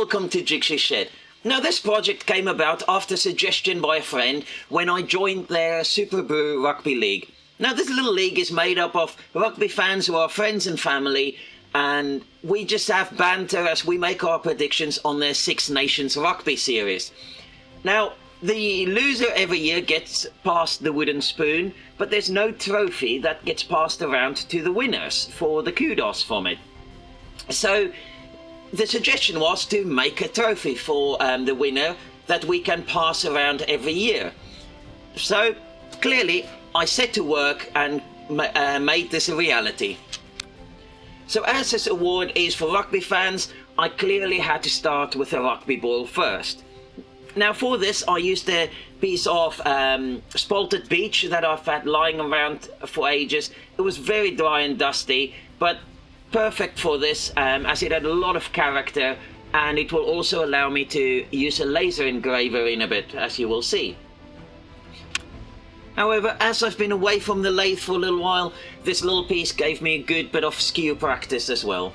welcome to Jigsaw Shed. Now this project came about after suggestion by a friend when I joined their SuperBru Rugby League. Now this little league is made up of rugby fans who are friends and family, and we just have banter as we make our predictions on their Six Nations Rugby series. Now the loser every year gets past the wooden spoon, but there's no trophy that gets passed around to the winners for the kudos from it. So the suggestion was to make a trophy for the winner that we can pass around every year. So clearly I set to work and made this a reality. So as this award is for rugby fans, I clearly had to start with a rugby ball first. Now for this I used a piece of spalted beech that I've had lying around for ages. It was very dry and dusty, but perfect for this as it had a lot of character, and it will also allow me to use a laser engraver in a bit, as you will see. However, as I've been away from the lathe for a little while, this little piece gave me a good bit of skew practice as well.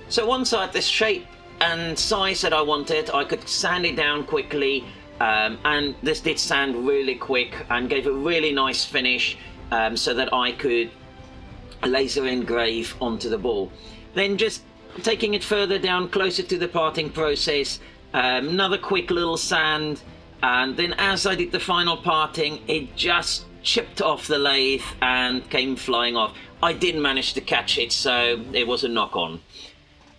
So once I had this shape and size that I wanted, I could sand it down quickly, and this did sand really quick and gave a really nice finish so that I could laser engrave onto the ball. Then just taking it further down closer to the parting process, another quick little sand, and then as I did the final parting, it just chipped off the lathe and came flying off. I didn't manage to catch it, so it was a knock-on,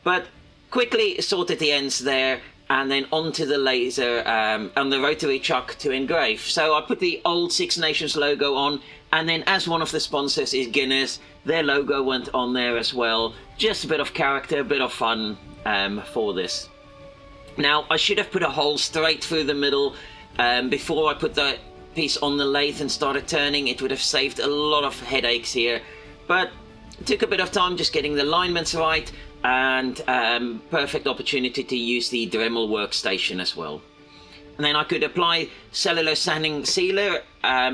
but quickly sorted the ends there, and then onto the laser and the rotary chuck to engrave. So I put the old Six Nations logo on, and then as one of the sponsors is Guinness, their logo went on there as well. Just a bit of character, a bit of fun for this. Now I should have put a hole straight through the middle before I put the piece on the lathe and started turning. It would have saved a lot of headaches here, but it took a bit of time just getting the alignments right, and perfect opportunity to use the Dremel workstation as well. And then I could apply cellular sanding sealer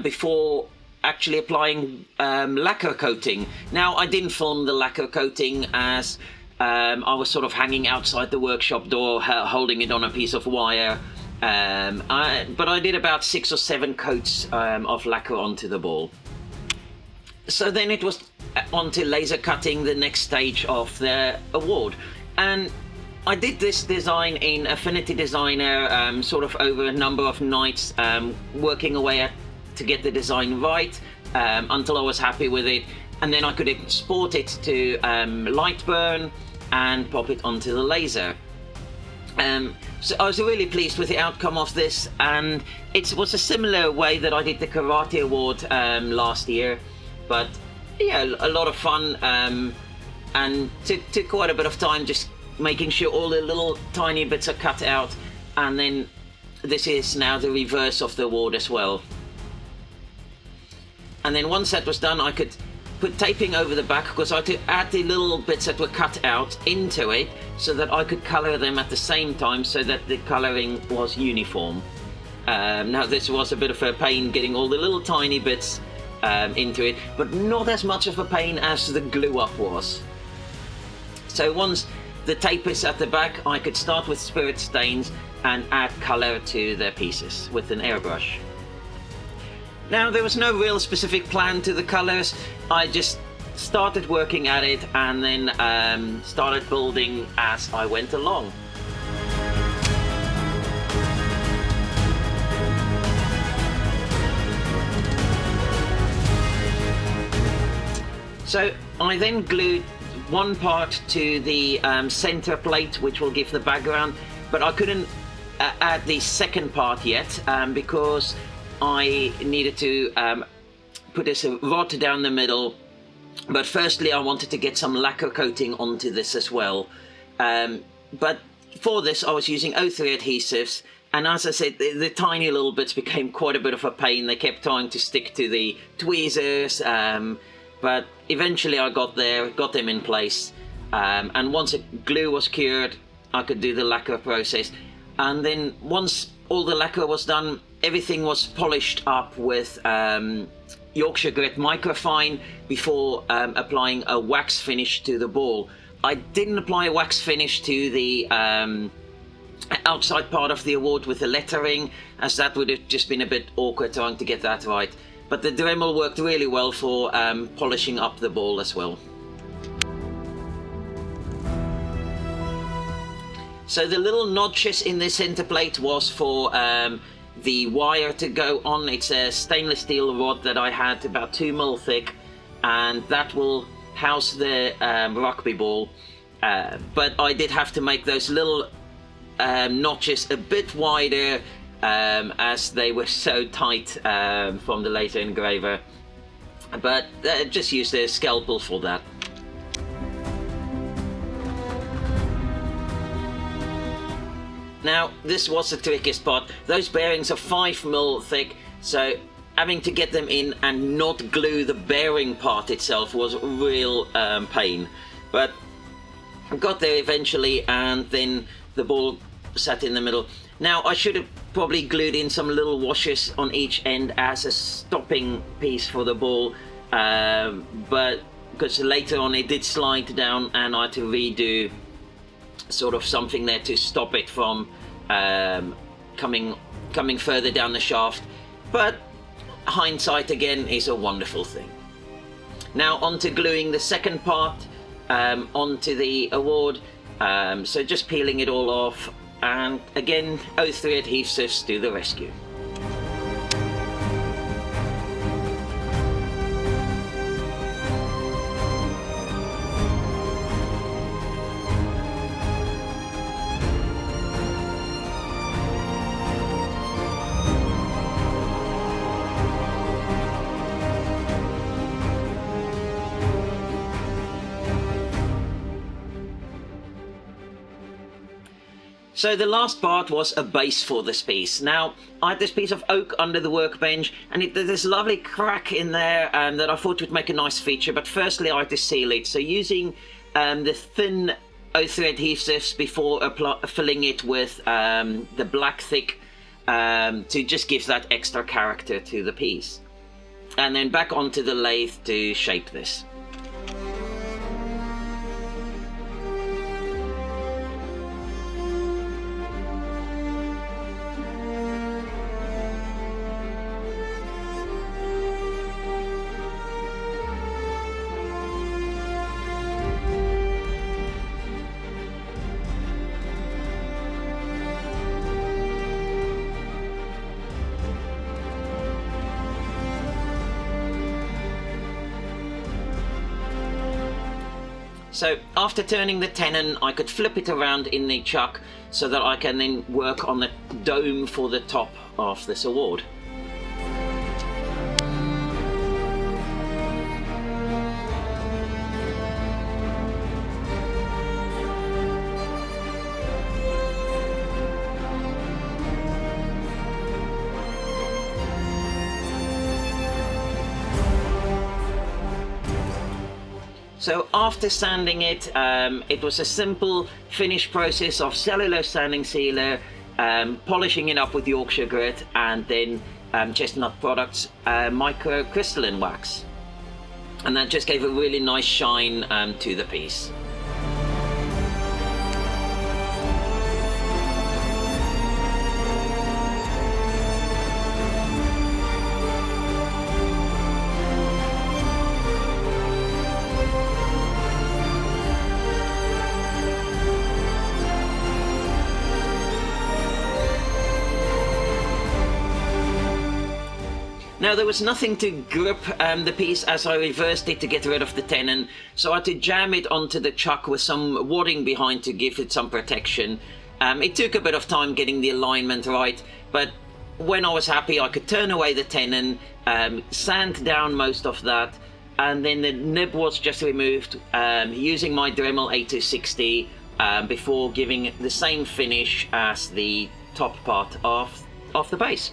before actually applying lacquer coating. Now I didn't film the lacquer coating as I was sort of hanging outside the workshop door holding it on a piece of wire, but I did about 6 or 7 coats of lacquer onto the ball. So then it was onto laser cutting, the next stage of the award, and I did this design in Affinity Designer sort of over a number of nights, working away to get the design right until I was happy with it, and then I could export it to Lightburn and pop it onto the laser. So I was really pleased with the outcome of this, and it was a similar way that I did the Karate Award last year, but yeah, a lot of fun, and took quite a bit of time just making sure all the little tiny bits are cut out, and then this is now the reverse of the award as well. And then once that was done, I could put taping over the back, because I had to add the little bits that were cut out into it so that I could color them at the same time, so that the coloring was uniform. Now this was a bit of a pain getting all the little tiny bits into it, but not as much of a pain as the glue up was. So once the tape is at the back, I could start with spirit stains and add color to the pieces with an airbrush. Now there was no real specific plan to the colors. I just started working at it and then started building as I went along. So I then glued one part to the center plate, which will give the background, but I couldn't add the second part yet because I needed to put this rod down the middle. But firstly I wanted to get some lacquer coating onto this as well, but for this I was using O3 adhesives, and as I said, the tiny little bits became quite a bit of a pain. They kept trying to stick to the tweezers, but eventually I got there, got them in place, and once the glue was cured I could do the lacquer process. And then once all the lacquer was done, everything was polished up with Yorkshire Grit microfine before applying a wax finish to the ball. I didn't apply a wax finish to the outside part of the award with the lettering, as that would have just been a bit awkward trying to get that right. But the Dremel worked really well for polishing up the ball as well. So the little notches in the center plate was for the wire to go on. It's a stainless steel rod that I had about 2 mil thick, and that will house the rugby ball. But I did have to make those little notches a bit wider as they were so tight from the laser engraver. But just used a scalpel for that. Now, this was the trickiest part. Those bearings are 5 mil thick, so having to get them in and not glue the bearing part itself was a real pain. But I got there eventually, and then the ball sat in the middle. Now, I should have probably glued in some little washers on each end as a stopping piece for the ball, but because later on it did slide down and I had to redo sort of something there to stop it from coming further down the shaft. But hindsight again is a wonderful thing. Now on to gluing the second part onto the award. So just peeling it all off, and again 03 adhesives to the rescue. So the last part was a base for this piece. Now, I had this piece of oak under the workbench, and there's this lovely crack in there that I thought would make a nice feature, but firstly I had to seal it. So using the thin 03 adhesives before filling it with the black thick to just give that extra character to the piece. And then back onto the lathe to shape this. So after turning the tenon, I could flip it around in the chuck so that I can then work on the dome for the top of this award. So after sanding it, it was a simple finish process of cellulose sanding sealer, polishing it up with Yorkshire Grit, and then Chestnut Products microcrystalline wax. And that just gave a really nice shine to the piece. Now there was nothing to grip the piece as I reversed it to get rid of the tenon, so I had to jam it onto the chuck with some wadding behind to give it some protection. It took a bit of time getting the alignment right, but when I was happy I could turn away the tenon, sand down most of that, and then the nib was just removed using my Dremel A260 before giving the same finish as the top part of the base.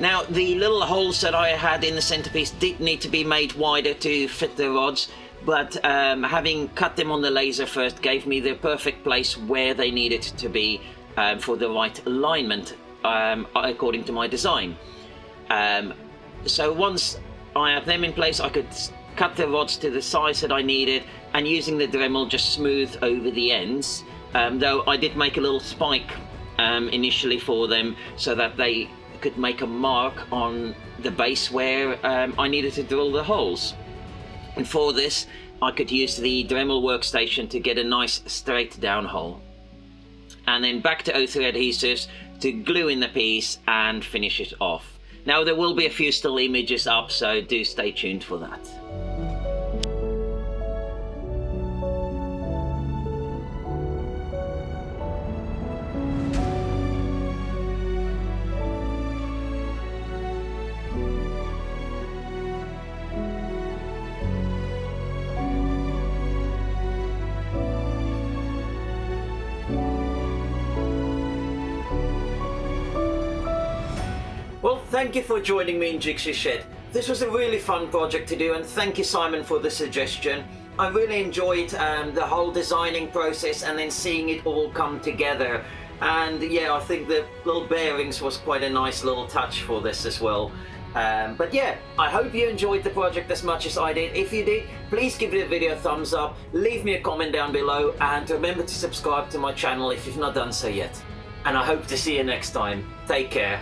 Now, the little holes that I had in the centerpiece did need to be made wider to fit the rods, but having cut them on the laser first gave me the perfect place where they needed to be for the right alignment according to my design. So once I have them in place, I could cut the rods to the size that I needed, and using the Dremel just smooth over the ends, though I did make a little spike initially for them so that they could make a mark on the base where I needed to drill the holes. And for this I could use the Dremel workstation to get a nice straight down hole. And then back to O3 adhesives to glue in the piece and finish it off. Now there will be a few still images up, so do stay tuned for that. Well, thank you for joining me in Jigsaw Shed. This was a really fun project to do, and thank you, Simon, for the suggestion. I really enjoyed the whole designing process and then seeing it all come together. And yeah, I think the little bearings was quite a nice little touch for this as well. But yeah, I hope you enjoyed the project as much as I did. If you did, please give the video a thumbs up, leave me a comment down below, and remember to subscribe to my channel if you've not done so yet. And I hope to see you next time. Take care.